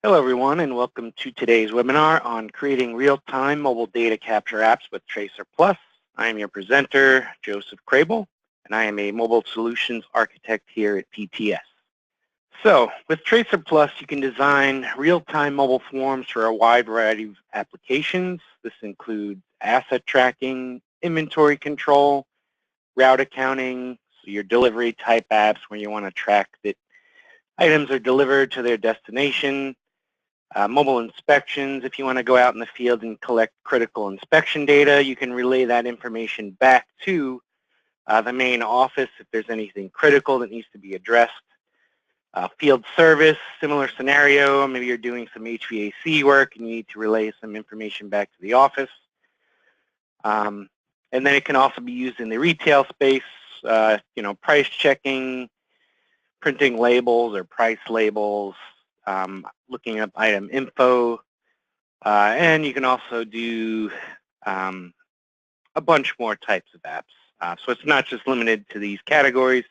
Hello everyone, and welcome to today's webinar on creating real-time mobile data capture apps with TracerPlus. I am your presenter, Joe Kraebel, and I am a mobile solutions architect here at PTS. So with TracerPlus, you can design real-time mobile forms for a wide variety of applications. This includes asset tracking, inventory control, route accounting, so your delivery type apps where you want to track that items are delivered to their destination, mobile inspections. If you want to go out in the field and collect critical inspection data, you can relay that information back to the main office if there's anything critical that needs to be addressed. Field service, similar scenario. Maybe you're doing some HVAC work and you need to relay some information back to the office. And then it can also be used in the retail space, price checking, printing labels or price labels, looking up item info, and you can also do a bunch more types of apps. So it's not just limited to these categories.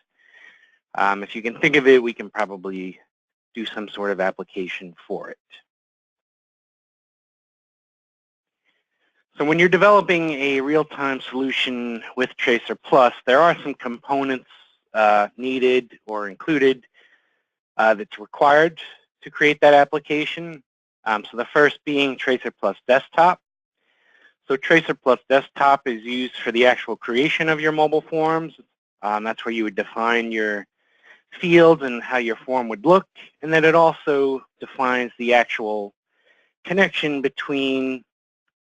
If you can think of it, we can probably do some sort of application for it. So when you're developing a real-time solution with TracerPlus, there are some components needed or included that's required to create that application. So the first being TracerPlus Desktop. So TracerPlus Desktop is used for the actual creation of your mobile forms. That's where you would define your fields and how your form would look. And then it also defines the actual connection between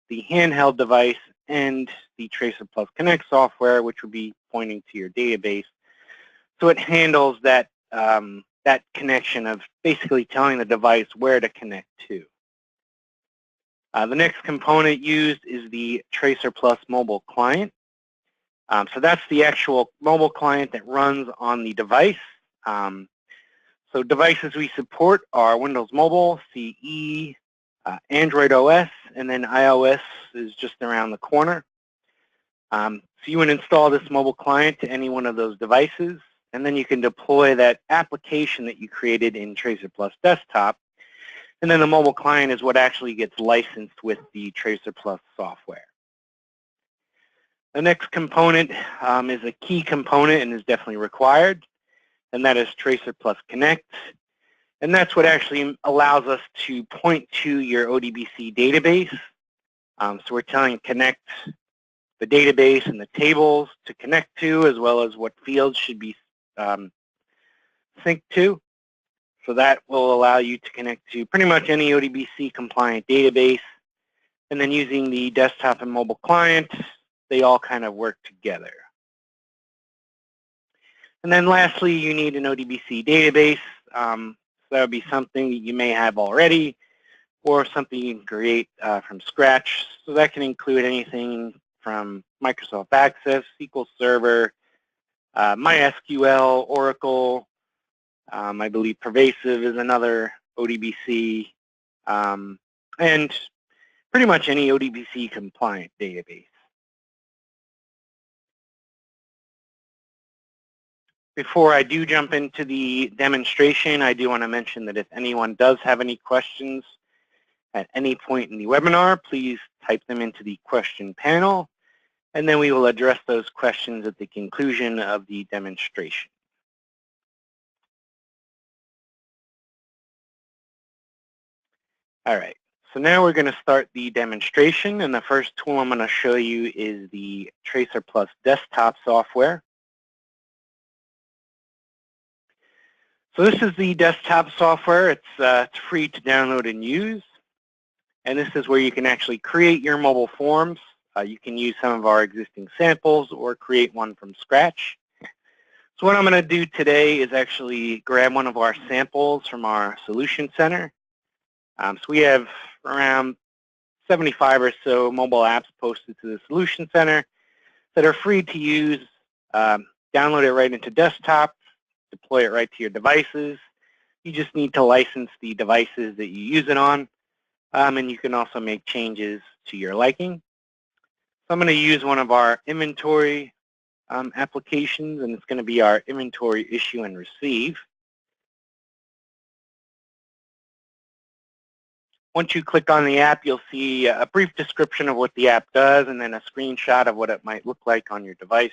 the handheld device and the TracerPlus Connect software, which would be pointing to your database. So it handles that that connection of basically telling the device where to connect to. The next component used is the TracerPlus mobile client. So that's the actual mobile client that runs on the device. So devices we support are Windows Mobile, CE, Android OS, and then iOS is just around the corner. So you would install this mobile client to any one of those devices, and then you can deploy that application that you created in TracerPlus Desktop. And then the mobile client is what actually gets licensed with the TracerPlus software. The next component is a key component and is definitely required, and that is TracerPlus Connect. And that's what actually allows us to point to your ODBC database. So we're telling Connect the database and the tables to connect to, as well as what fields should be synced to. So that will allow you to connect to pretty much any ODBC compliant database. And then using the desktop and mobile client, they all kind of work together. And then lastly, you need an ODBC database. So that would be something that you may have already or something you can create from scratch. So that can include anything from Microsoft Access, SQL Server, MySQL, Oracle. I believe Pervasive is another ODBC, and pretty much any ODBC compliant database. Before I do jump into the demonstration, I do want to mention that if anyone does have any questions at any point in the webinar, please type them into the question panel, and then we will address those questions at the conclusion of the demonstration. All right, so now we're going to start the demonstration, and the first tool I'm going to show you is the TracerPlus desktop software. So this is the desktop software. It's free to download and use, and this is where you can actually create your mobile forms. You can use some of our existing samples or create one from scratch. So what I'm going to do today is actually grab one of our samples from our Solution Center. So we have around 75 or so mobile apps posted to the Solution Center that are free to use. Download it right into desktop, deploy it right to your devices. You just need to license the devices that you use it on, and you can also make changes to your liking. So I'm going to use one of our inventory applications, and it's going to be our inventory issue and receive. Once you click on the app, you'll see a brief description of what the app does and then a screenshot of what it might look like on your device.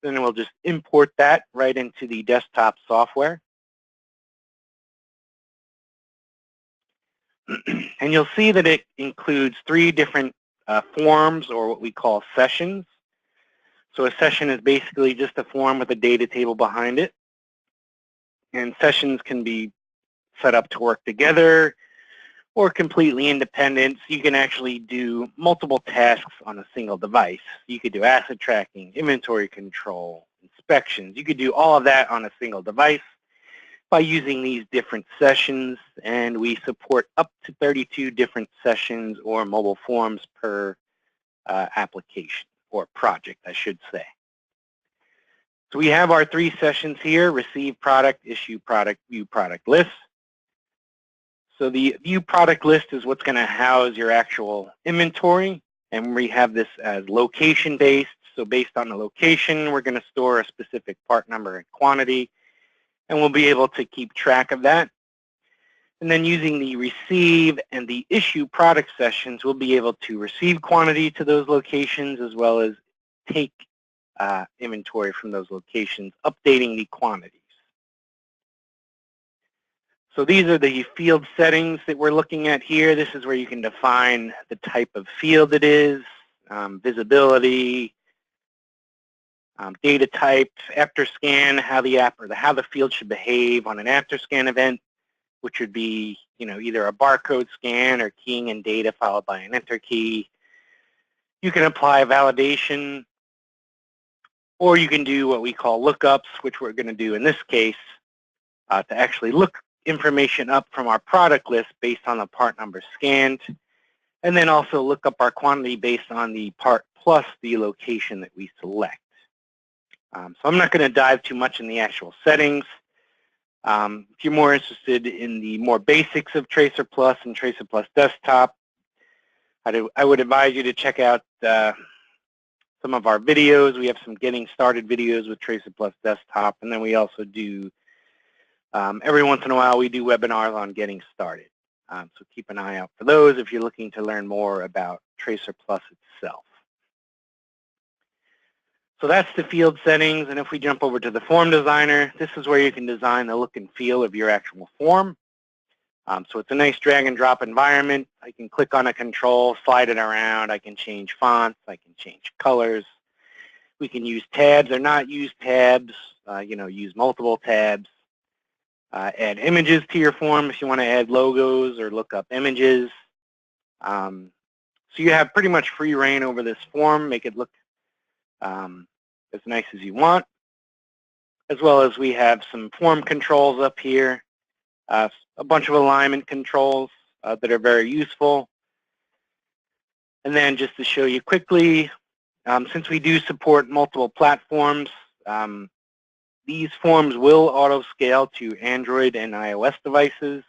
Then we'll just import that right into the desktop software. And you'll see that it includes 3 different forms, or what we call sessions. So a session is basically just a form with a data table behind it. And sessions can be set up to work together or completely independent. So you can actually do multiple tasks on a single device. You could do asset tracking, inventory control, inspections. You could do all of that on a single device by using these different sessions, and we support up to 32 different sessions or mobile forms per application, or project, I should say. So we have our 3 sessions here: receive product, issue product, view product list. So the view product list is what's going to house your actual inventory, and we have this as location-based. So based on the location, we're going to store a specific part number and quantity, and we'll be able to keep track of that. And then using the receive and the issue product sessions, we'll be able to receive quantity to those locations as well as take inventory from those locations, updating the quantities. So these are the field settings that we're looking at here. This is where you can define the type of field it is, visibility, data type, after scan, how the field should behave on an after scan event, which would be, either a barcode scan or keying in data followed by an enter key. You can apply validation, or you can do what we call lookups, which we're going to do in this case, to actually look information up from our product list based on the part number scanned, and then also look up our quantity based on the part plus the location that we select. So I'm not going to dive too much in the actual settings. If you're more interested in the more basics of TracerPlus and TracerPlus Desktop, I would advise you to check out some of our videos. We have some getting started videos with TracerPlus Desktop, and then we also do, every once in a while, we do webinars on getting started. So keep an eye out for those if you're looking to learn more about TracerPlus itself. So that's the field settings, and if we jump over to the form designer, this is where you can design the look and feel of your actual form. So it's a nice drag and drop environment. I can click on a control, slide it around, I can change fonts, I can change colors. We can use tabs or not use tabs, use multiple tabs. Add images to your form if you want to add logos or look up images. So you have pretty much free reign over this form, make it look as nice as you want, as well as we have some form controls up here, a bunch of alignment controls that are very useful. And then just to show you quickly, since we do support multiple platforms, these forms will auto-scale to Android and iOS devices.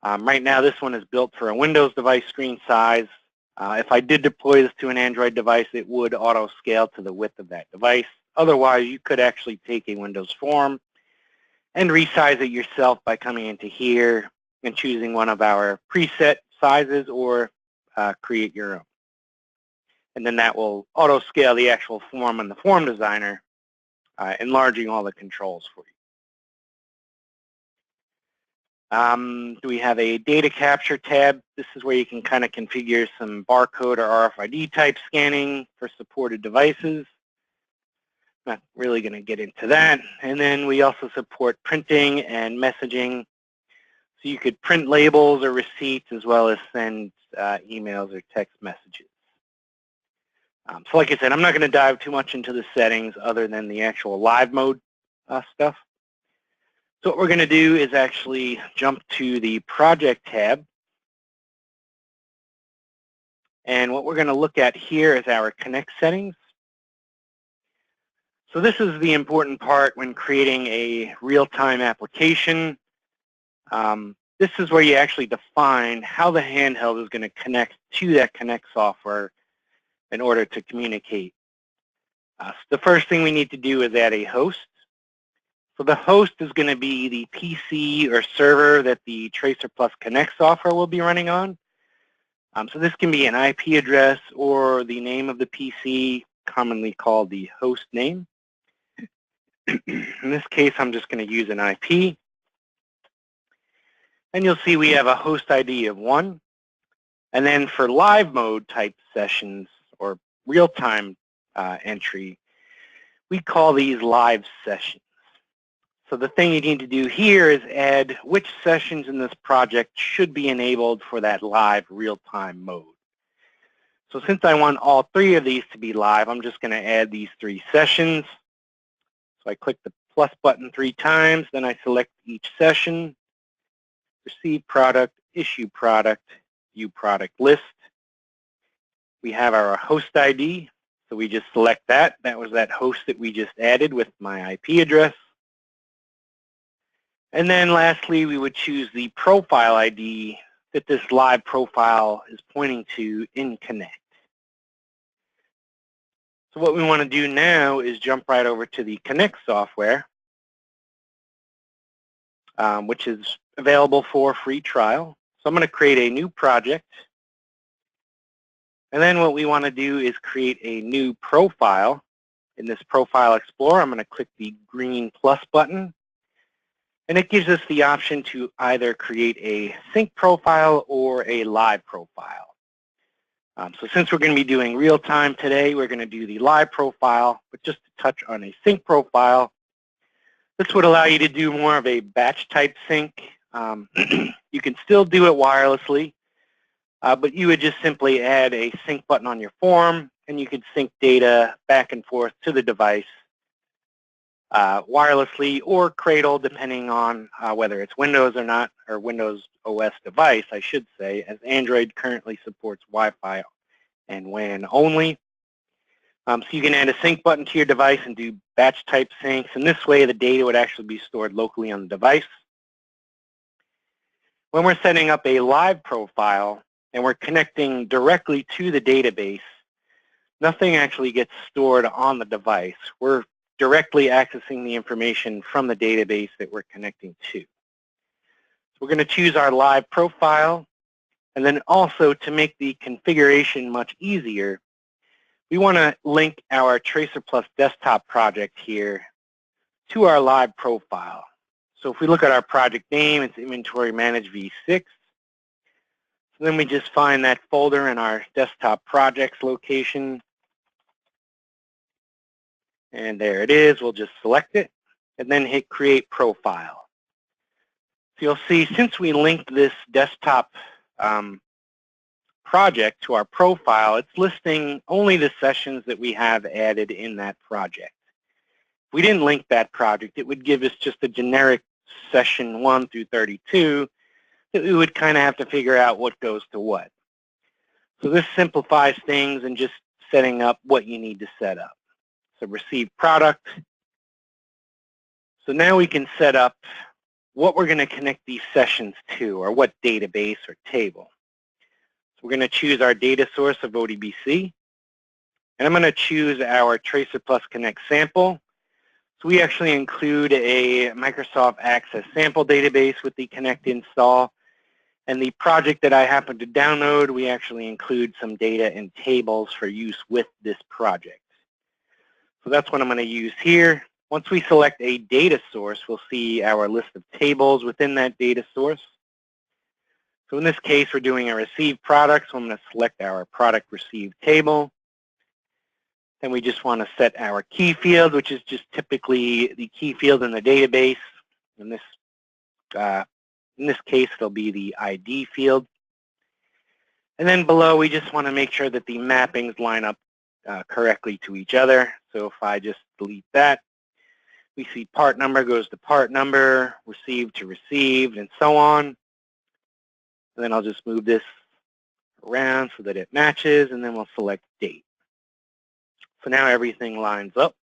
Right now this one is built for a Windows device screen size. If I did deploy this to an Android device, it would auto-scale to the width of that device. Otherwise, you could actually take a Windows form and resize it yourself by coming into here and choosing one of our preset sizes, or create your own. And then that will auto-scale the actual form in the form designer, enlarging all the controls for you. We have a data capture tab. This is where you can kind of configure some barcode or RFID type scanning for supported devices. Not really going to get into that. And then we also support printing and messaging. So you could print labels or receipts as well as send emails or text messages. So like I said, I'm not going to dive too much into the settings other than the actual live mode stuff. So what we're going to do is actually jump to the project tab. And what we're going to look at here is our connect settings. So this is the important part when creating a real-time application. This is where you actually define how the handheld is going to connect to that Connect software in order to communicate. So the first thing we need to do is add a host. So the host is going to be the PC or server that the TracerPlus Connect software will be running on. So this can be an IP address or the name of the PC, commonly called the host name. In this case, I'm just going to use an IP. And you'll see we have a host ID of 1. And then for live mode type sessions or real-time entry, we call these live sessions. So the thing you need to do here is add which sessions in this project should be enabled for that live real-time mode. So since I want all 3 of these to be live, I'm just going to add these 3 sessions. So I click the plus button 3 times, then I select each session, receive product, issue product, view product list. We have our host ID, so we just select that. That was that host that we just added with my IP address. And then lastly, we would choose the profile ID that this live profile is pointing to in Connect. So what we want to do now is jump right over to the Connect software, which is available for free trial. So I'm going to create a new project. And then what we want to do is create a new profile. In this Profile Explorer, I'm going to click the green plus button. And it gives us the option to either create a sync profile or a live profile. So since we're going to be doing real time today, we're going to do the live profile, but just to touch on a sync profile, this would allow you to do more of a batch type sync. You can still do it wirelessly, but you would just simply add a sync button on your form, and you could sync data back and forth to the device wirelessly or cradle, depending on whether it's Windows or not, or Windows OS device, I should say, as Android currently supports Wi-Fi and WAN only. So you can add a sync button to your device and do batch type syncs, and this way the data would actually be stored locally on the device. When we're setting up a live profile and we're connecting directly to the database, nothing actually gets stored on the device. We're directly accessing the information from the database that we're connecting to. So we're going to choose our live profile, and then also to make the configuration much easier, we want to link our TracerPlus desktop project here to our live profile. So if we look at our project name, it's Inventory Manage V6. So then we just find that folder in our desktop projects location. And there it is. We'll just select it and then hit Create Profile. So you'll see since we linked this desktop project to our profile, it's listing only the sessions that we have added in that project. If we didn't link that project, it would give us just a generic session 1 through 32 that we would kind of have to figure out what goes to what. So this simplifies things and just setting up what you need to set up. So receive product. So now we can set up what we're going to connect these sessions to, or what database or table. So we're going to choose our data source of ODBC. And I'm going to choose our TracerPlus Connect sample. So we actually include a Microsoft Access sample database with the Connect install. And the project that I happen to download, we actually include some data and tables for use with this project. So that's what I'm going to use here. Once we select a data source, we'll see our list of tables within that data source. So in this case, we're doing a received product, so I'm going to select our product received table. Then we just want to set our key field, which is just typically the key field in the database. In this case, it'll be the ID field. And then below, we just want to make sure that the mappings line up correctly to each other. So if I just delete that, we see part number goes to part number, received to received, and so on. And then I'll just move this around so that it matches, and then we'll select date. So now everything lines up.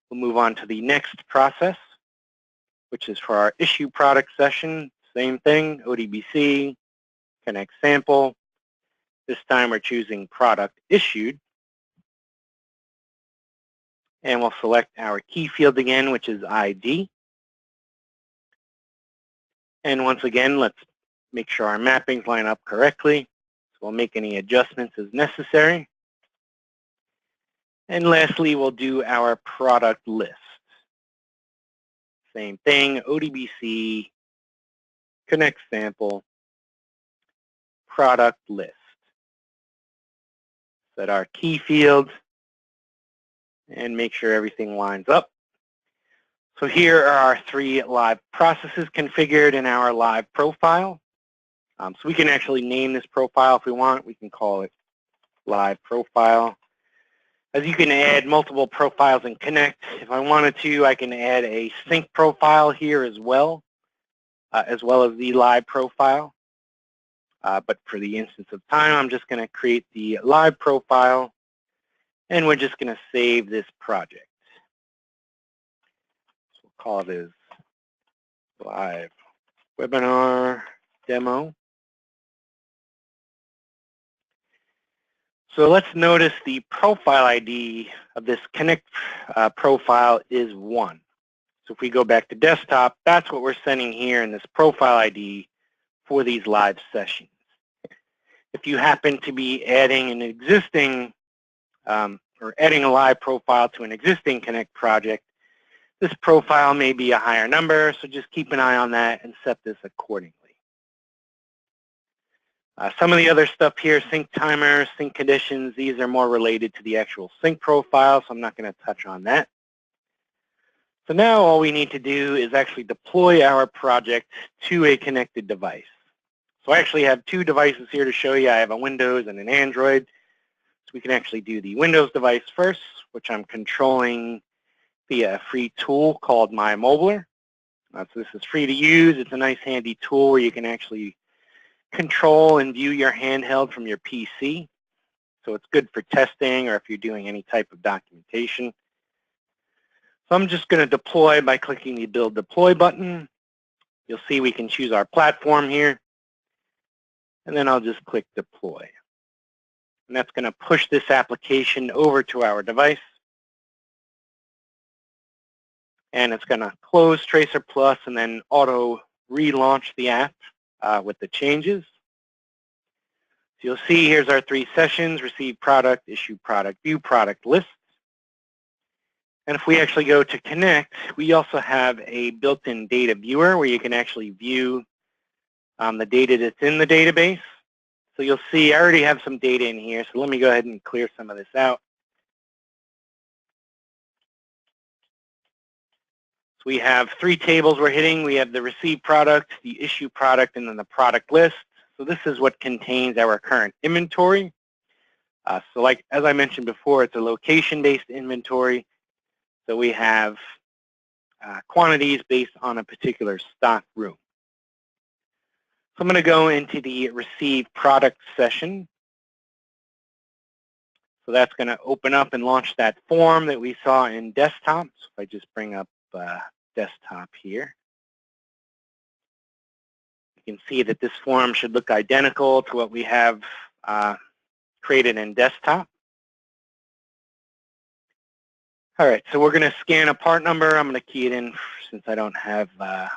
We'll move on to the next process, which is for our issue product session. Same thing, ODBC, Connect sample. This time we're choosing product issued. And we'll select our key field again, which is ID. And once again, let's make sure our mappings line up correctly. So we'll make any adjustments as necessary. And lastly, we'll do our product list. Same thing, ODBC, connect sample, product list. Set our key fields and make sure everything lines up. So here are our 3 live processes configured in our live profile. So we can actually name this profile if we want. We can call it live profile. As you can add multiple profiles in Connect, if I wanted to, I can add a sync profile here as well as the live profile. But for the instance of time, I'm just going to create the live profile, and we're just going to save this project. So we'll call it as live webinar demo. So let's notice the profile ID of this Connect profile is 1. So if we go back to desktop, that's what we're sending here in this profile ID for these live sessions. If you happen to be adding an existing or adding a live profile to an existing Connect project, this profile may be a higher number, so just keep an eye on that and set this accordingly. Some of the other stuff here, sync timers, sync conditions, these are more related to the actual sync profile, so I'm not going to touch on that. So now all we need to do is actually deploy our project to a connected device. So I actually have 2 devices here to show you. I have a Windows and an Android. So we can actually do the Windows device first, which I'm controlling via a free tool called MyMobiler. So this is free to use. It's a nice handy tool where you can actually control and view your handheld from your PC. So it's good for testing or if you're doing any type of documentation. So I'm just going to deploy by clicking the Build Deploy button. You'll see we can choose our platform here. And then I'll just click Deploy. And that's going to push this application over to our device. And it's going to close TracerPlus and then auto relaunch the app with the changes. So you'll see here's our 3 sessions: receive product, issue product, view product list. And if we actually go to Connect, we also have a built-in data viewer where you can actually view the data that's in the database. So you'll see I already have some data in here, so let me go ahead and clear some of this out. So we have 3 tables we're hitting. We have the receive product, the issue product, and then the product list. So this is what contains our current inventory. So like as I mentioned before, it's a location-based inventory. So we have quantities based on a particular stock room. So I'm going to go into the receive product session. So that's going to open up and launch that form that we saw in desktop. So if I just bring up desktop here, you can see that this form should look identical to what we have created in desktop. All right, so we're going to scan a part number. I'm going to key it in since I don't have a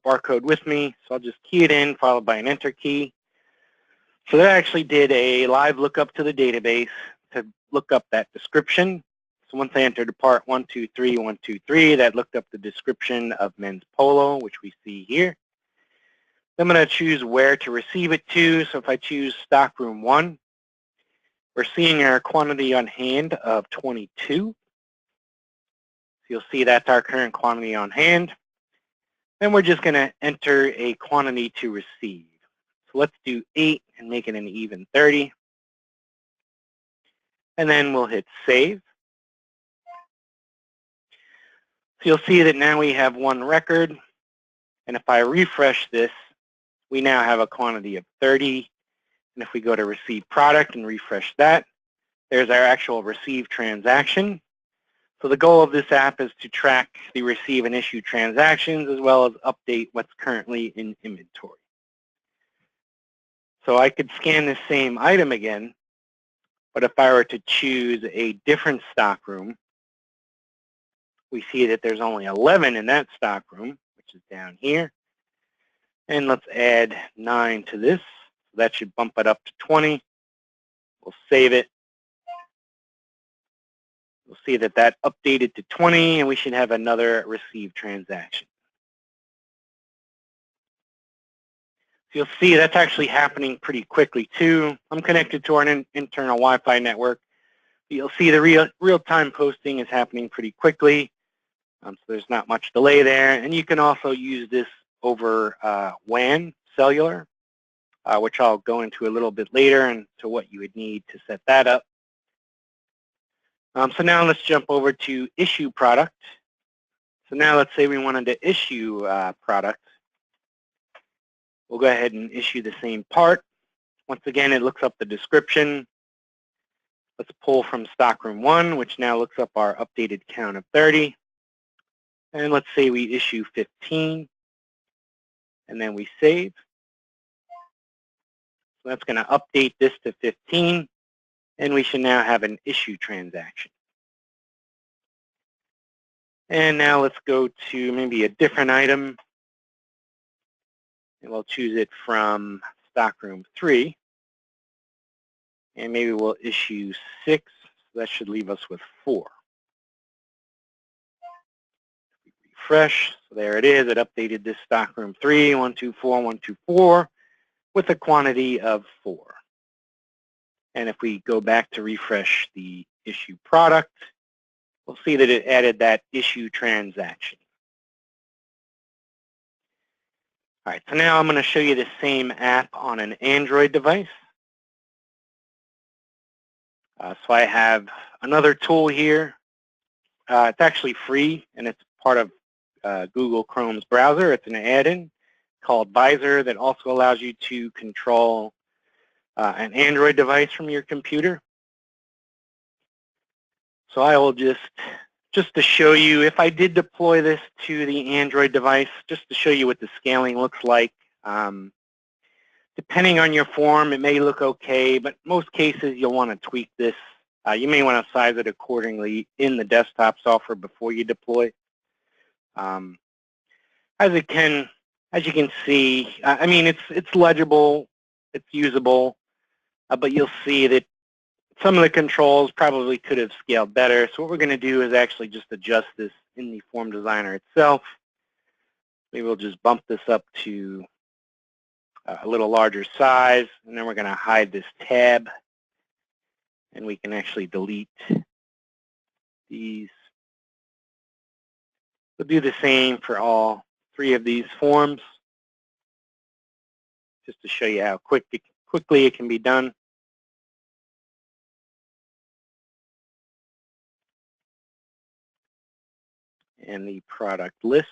barcode with me. So I'll just key it in, followed by an enter key. So that actually did a live lookup to the database to look up that description. So once I entered the part 123, that looked up the description of men's polo, which we see here. I'm going to choose where to receive it to. So if I choose stockroom 1, we're seeing our quantity on hand of 22. So you'll see that's our current quantity on hand. Then we're just going to enter a quantity to receive. So let's do 8 and make it an even 30. And then we'll hit save. So you'll see that now we have 1 record. And if I refresh this, we now have a quantity of 30. And if we go to receive product and refresh that, there's our actual receive transaction. So the goal of this app is to track the receive and issue transactions as well as update what's currently in inventory. So I could scan this same item again, but if I were to choose a different stock room, we see that there's only 11 in that stock room, which is down here. And let's add 9 to this. That should bump it up to 20. We'll save it. We'll see that that updated to 20, and we should have another received transaction. So you'll see that's actually happening pretty quickly too. I'm connected to our internal Wi-Fi network. You'll see the real-time posting is happening pretty quickly. So there's not much delay there. And you can also use this over WAN, cellular, which I'll go into a little bit later and to what you would need to set that up. So now let's jump over to issue product. So now let's say we wanted to issue product. We'll go ahead and issue the same part. Once again, it looks up the description. Let's pull from stockroom 1, which now looks up our updated count of 30. And let's say we issue 15, and then we save. So that's going to update this to 15, and we should now have an issue transaction. And now let's go to maybe a different item, and we'll choose it from stockroom 3. And maybe we'll issue 6, so that should leave us with 4. Refresh, so there it is. It updated this stockroom 3, 124, 124, with a quantity of 4. And if we go back to refresh the issue product, we'll see that it added that issue transaction. All right, so now I'm going to show you the same app on an Android device. So I have another tool here. It's actually free, and it's part of Google Chrome's browser. It's an add-in called Visor that also allows you to control an Android device from your computer. So I will just to show you, if I did deploy this to the Android device, just to show you what the scaling looks like. Depending on your form, it may look okay, but most cases you'll want to tweak this. You may want to size it accordingly in the desktop software before you deploy. As you can see, I mean, it's legible, it's usable, but you'll see that some of the controls probably could have scaled better. So what we're going to do is actually just adjust this in the form designer itself. Maybe we'll just bump this up to a little larger size, and then we're going to hide this tab, and we can actually delete these. We'll do the same for all 3 of these forms, just to show you how quickly it can be done. And the product list.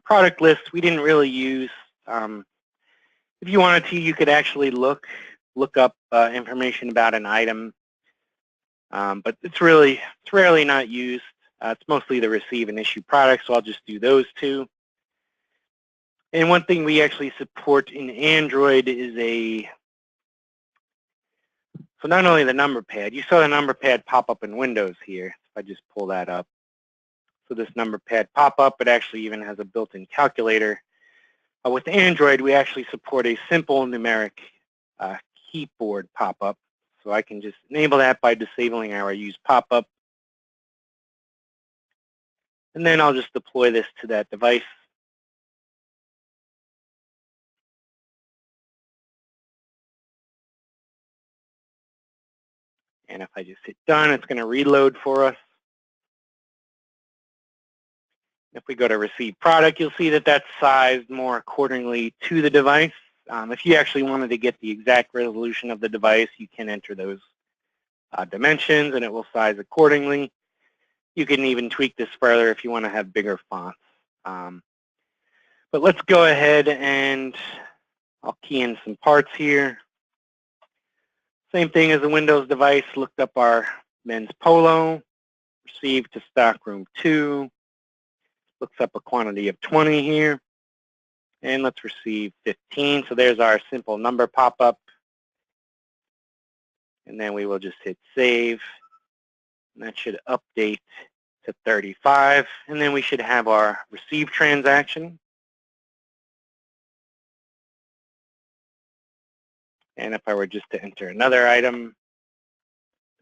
Product list, we didn't really use. If you wanted to, you could actually look up information about an item, but it's rarely not used. It's mostly the receive and issue products, so I'll just do those 2. And one thing we actually support in Android is so not only the number pad, you saw the number pad pop up in Windows here. If I just pull that up. So this number pad pop-up, it actually even has a built-in calculator. With Android, we actually support a simple numeric keyboard pop-up. So I can just enable that by disabling our use pop-up. And then I'll just deploy this to that device. And if I just hit done, it's going to reload for us. If we go to receive product, you'll see that that's sized more accordingly to the device. If you actually wanted to get the exact resolution of the device, you can enter those dimensions, and it will size accordingly. You can even tweak this further if you want to have bigger fonts. But let's go ahead and I'll key in some parts here. Same thing as the Windows device, looked up our men's polo, received to stockroom 2, looks up a quantity of 20 here, and let's receive 15. So there's our simple number pop-up. And then we will just hit save, and that should update to 35. And then we should have our receive transaction. And if I were just to enter another item,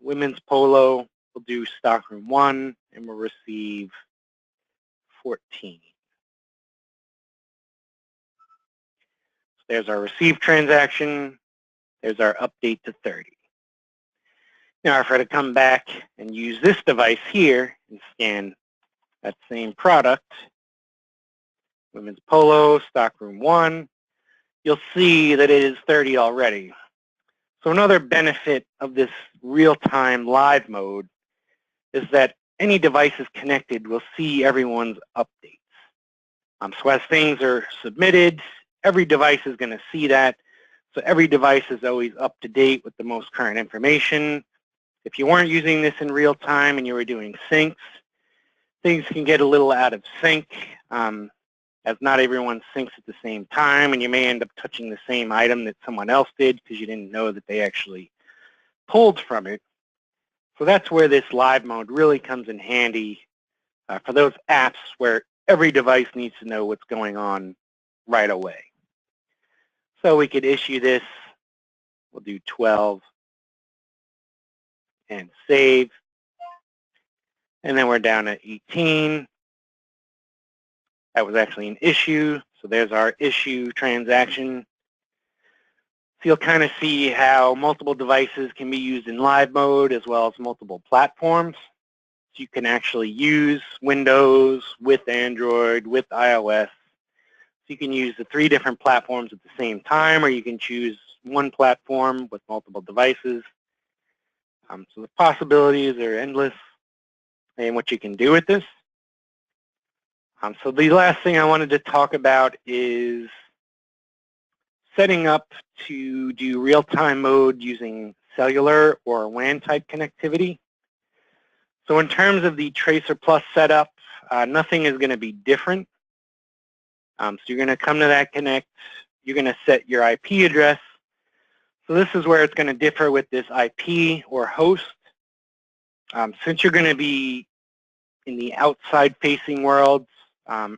women's polo, we'll do stockroom 1, and we'll receive 14. So there's our receive transaction. There's our update to 30. Now, if I were to come back and use this device here and scan that same product, women's polo, stockroom 1, you'll see that it is 30 already. So another benefit of this real-time live mode is that any devices connected will see everyone's updates. So as things are submitted, every device is going to see that. So every device is always up to date with the most current information. If you weren't using this in real time and you were doing syncs, things can get a little out of sync, as not everyone syncs at the same time, and you may end up touching the same item that someone else did because you didn't know that they actually pulled from it. So that's where this live mode really comes in handy for those apps where every device needs to know what's going on right away. So we could issue this. We'll do 12 and save. And then we're down at 18. That was actually an issue. So there's our issue transaction. So you'll kind of see how multiple devices can be used in live mode as well as multiple platforms. So you can actually use Windows with Android, with iOS. So you can use the 3 different platforms at the same time, or you can choose one platform with multiple devices. So the possibilities are endless in what you can do with this. So the last thing I wanted to talk about is setting up to do real-time mode using cellular or WAN type connectivity. So in terms of the TracerPlus setup, nothing is going to be different. So you're going to come to that connect. You're going to set your IP address. So this is where it's going to differ with this IP or host. Since you're going to be in the outside-facing world,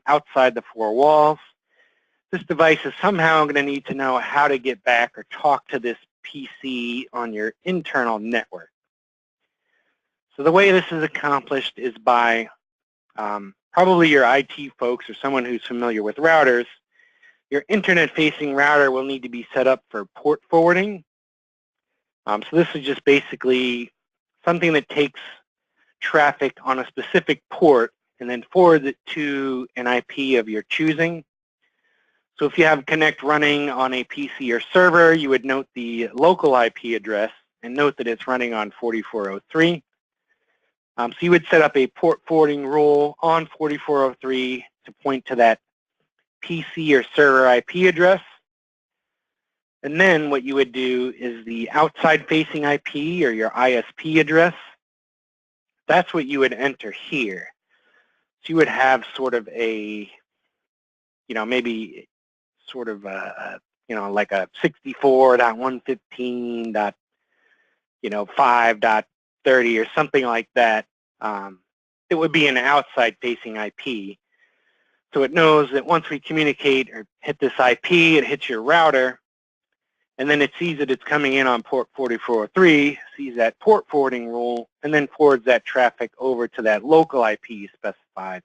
outside the 4 walls, this device is somehow going to need to know how to get back or talk to this PC on your internal network. So the way this is accomplished is by probably your IT folks or someone who's familiar with routers. Your internet-facing router will need to be set up for port forwarding. So this is just basically something that takes traffic on a specific port and then forwards it to an IP of your choosing. So if you have Connect running on a PC or server, you would note the local IP address and note that it's running on 4403. So you would set up a port forwarding rule on 4403 to point to that PC or server IP address. And then what you would do is the outside-facing IP or your ISP address. That's what you would enter here. So you would have sort of a, maybe sort of a, like a 64.115.5.30 or something like that. It would be an outside-facing IP. So it knows that once we communicate or hit this IP, it hits your router, and then it sees that it's coming in on port 4403, sees that port forwarding rule, and then forwards that traffic over to that local IP specified.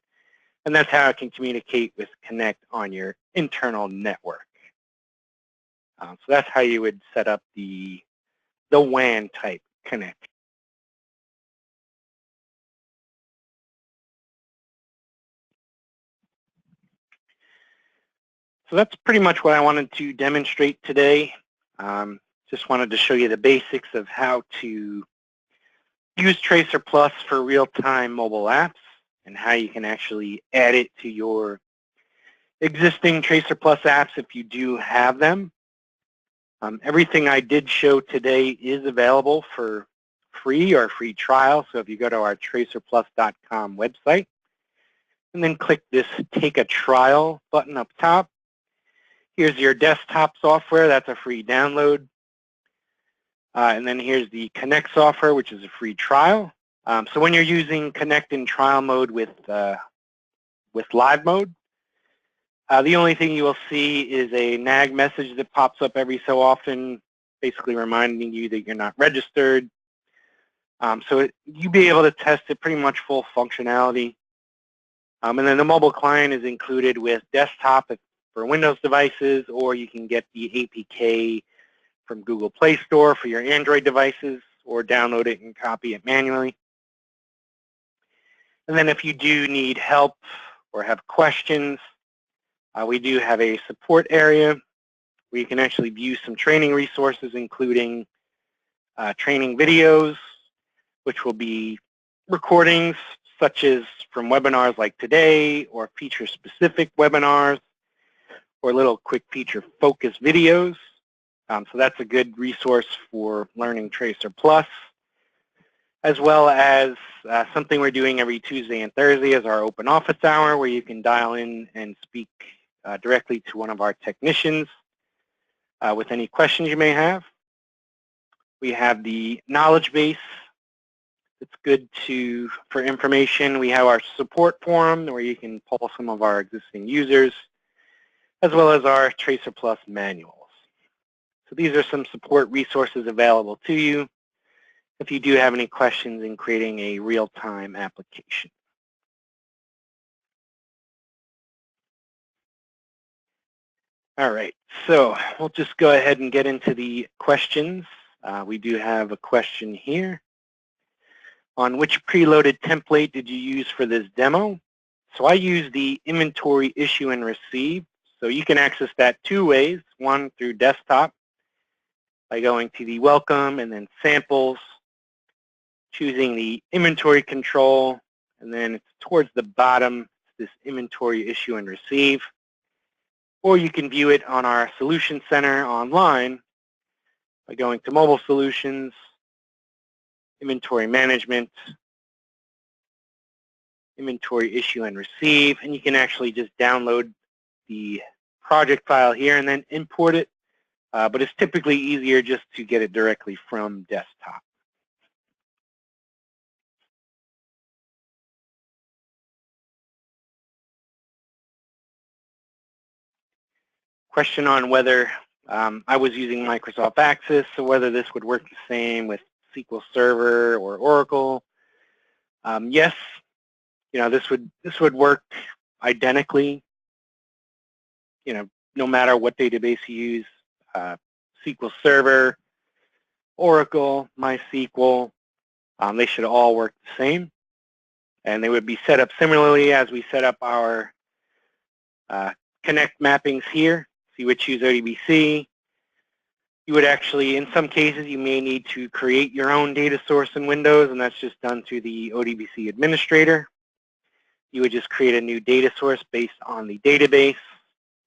And that's how it can communicate with Connect on your internal network. So that's how you would set up the WAN type Connect. So that's pretty much what I wanted to demonstrate today. Just wanted to show you the basics of how to use TracerPlus for real-time mobile apps and how you can actually add it to your existing TracerPlus apps if you do have them. Everything I did show today is available for free or free trial. So if you go to our TracerPlus.com website and then click this Take a Trial button up top, here's your desktop software. That's a free download. And then here's the Connect software, which is a free trial. So when you're using Connect in trial mode with live mode, the only thing you will see is a nag message that pops up every so often, basically reminding you that you're not registered. So you'll be able to test it pretty much full functionality. And then the mobile client is included with desktop for Windows devices, or you can get the APK from Google Play Store for your Android devices, or download it and copy it manually. And then if you do need help or have questions, we do have a support area where you can actually view some training resources, including training videos, which will be recordings such as from webinars like today, or feature-specific webinars, or little quick feature focus videos. So that's a good resource for learning TracerPlus, as well as something we're doing every Tuesday and Thursday is our open office hour, where you can dial in and speak directly to one of our technicians with any questions you may have. We have the knowledge base. It's good for information. We have our support forum where you can pull some of our existing users, as well as our TracerPlus manuals. So these are some support resources available to you if you do have any questions in creating a real-time application. All right, so we'll just go ahead and get into the questions. We do have a question here. On which preloaded template did you use for this demo? So I use the inventory issue and receive. So you can access that two ways. One, through desktop by going to the welcome and then samples, choosing the inventory control, and then it's towards the bottom, this inventory issue and receive. Or you can view it on our Solution Center online by going to Mobile Solutions, Inventory Management, Inventory Issue and Receive, and you can actually just download the project file here and then import it, but it's typically easier just to get it directly from desktop. Question on whether I was using Microsoft Access, so whether this would work the same with SQL Server or Oracle. Yes, this would work identically, no matter what database you use, SQL Server, Oracle, MySQL, they should all work the same. And they would be set up similarly as we set up our connect mappings here. So you would choose ODBC. You would actually, in some cases, you may need to create your own data source in Windows, and that's just done through the ODBC administrator. You would just create a new data source based on the database,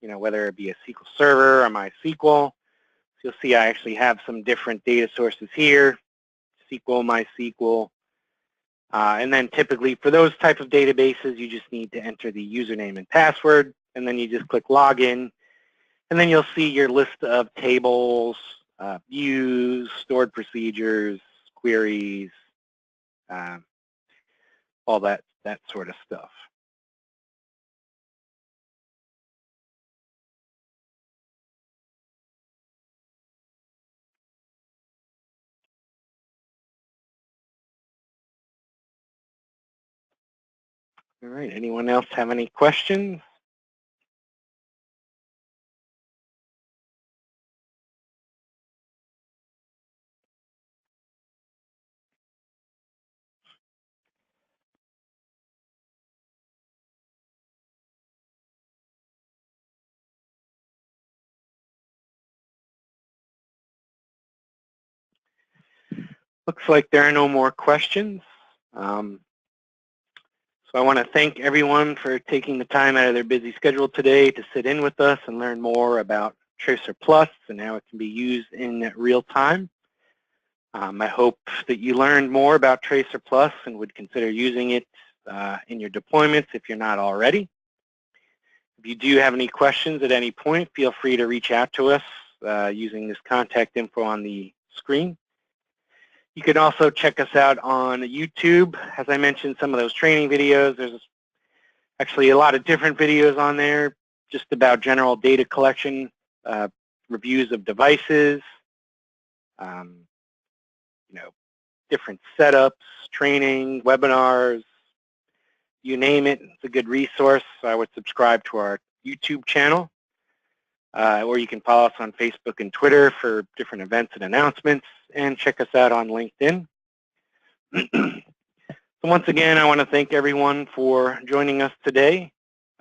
whether it be a SQL Server or MySQL. So you'll see I actually have some different data sources here, SQL, MySQL. And then typically for those type of databases, you just need to enter the username and password, and then you just click Login, and then you'll see your list of tables, views, stored procedures, queries, all that sort of stuff. All right, anyone else have any questions? Looks like there are no more questions. So I want to thank everyone for taking the time out of their busy schedule today to sit in with us and learn more about TracerPlus and how it can be used in real time. I hope that you learned more about TracerPlus and would consider using it in your deployments if you're not already. If you do have any questions at any point, feel free to reach out to us using this contact info on the screen. You can also check us out on YouTube. As I mentioned, some of those training videos, there's actually a lot of different videos on there just about general data collection, reviews of devices, you know, different setups, training, webinars, you name it. It's a good resource. I would subscribe to our YouTube channel, or you can follow us on Facebook and Twitter for different events and announcements, and check us out on LinkedIn. So once again, I want to thank everyone for joining us today,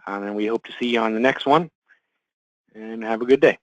and we hope to see you on the next one, and have a good day.